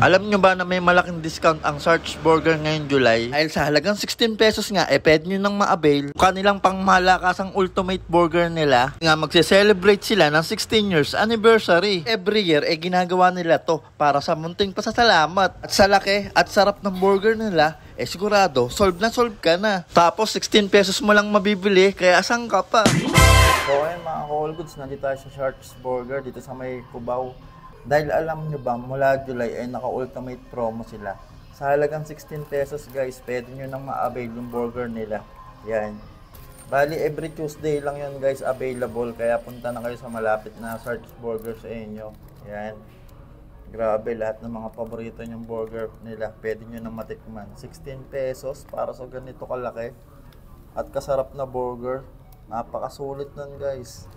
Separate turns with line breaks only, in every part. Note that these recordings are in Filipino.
Alam nyo ba na may malaking discount ang Sarge Burger ngayong July? Dahil sa halagang 16 pesos nga, pwede nyo nang ma-avail kanilang pangmalakasang ultimate burger nila. Nga magse-celebrate sila ng 16 years anniversary. Every year, ginagawa nila to para sa munting pasasalamat. At sa laki at sarap ng burger nila, sigurado, solve ka na. Tapos 16 pesos mo lang mabibili, kaya asang ka pa. So ayun mga ka-all goods, nandito tayo sa Sarge Burger dito sa may Cubao. Dahil alam nyo ba, mula July ay naka-ultimate promo sila. Sa halagang 16 pesos guys, pwede nyo nang ma-avail yung burger nila. Yan. Bali, every Tuesday lang yun guys available. Kaya punta na kayo sa malapit na Sarge Burger sa inyo. Yan. Grabe, lahat ng mga paborito nyong burger nila, pwede nyo nang matikman. 16 pesos para sa ganito kalaki. At kasarap na burger. Napakasulit nun guys.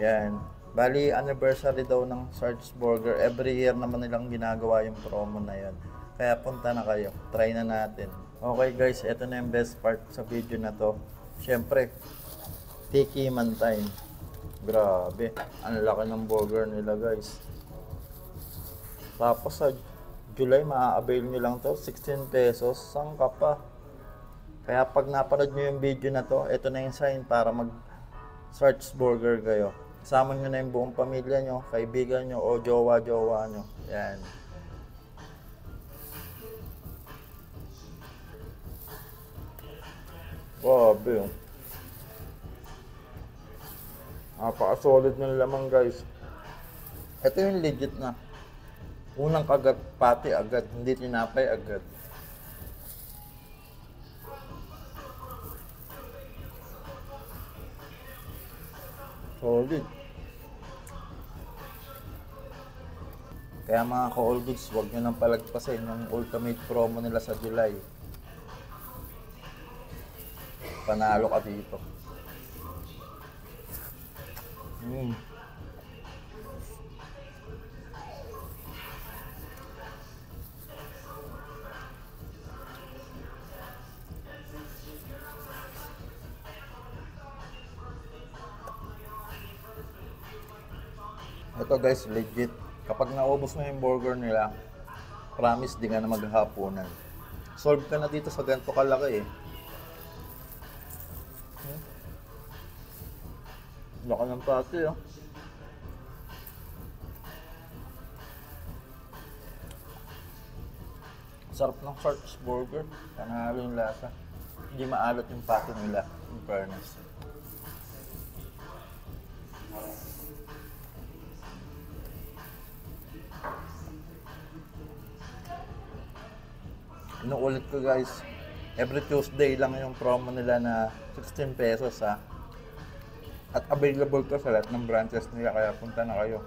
Yan. Bali, anniversary daw ng Sarge Burger. Every year naman nilang ginagawa yung promo na yun. Kaya punta na kayo. Try na natin. Okay guys, ito na yung best part sa video na to. Siyempre, tikiman time. Grabe, ang laki ng burger nila guys. Tapos sa July, maa-avail nyo lang to. 16 pesos. Saan ka pa? Kaya pag napanood nyo yung video na to, ito na yung sign para mag-Sarge Burger kayo. Kasama nyo na yung buong pamilya nyo, kaibigan nyo, o jowa-jowa nyo. Yan. Grabe. Napaka-solid ng laman guys. Ito yung legit na. Unang kagat, pati agad. Hindi tinapay agad. Solid. Kaya mga ka-all goods, huwag nyo nang palagpasin yung ultimate promo nila sa July. Panalo ka dito. Ito guys, legit. Kapag naubos mo yung burger nila, promise di ka na maghahaponan. Solve ka na dito sa ganito kalaki eh. Laki ng pati oh. Sarap ng Sarge Burger. Panalo yung lasa. Hindi maalat yung pati nila. In fairness. Inuulit ko guys, every Tuesday lang yung promo nila na 16 pesos ha. At available to sa lahat ng branches nila, kaya punta na kayo.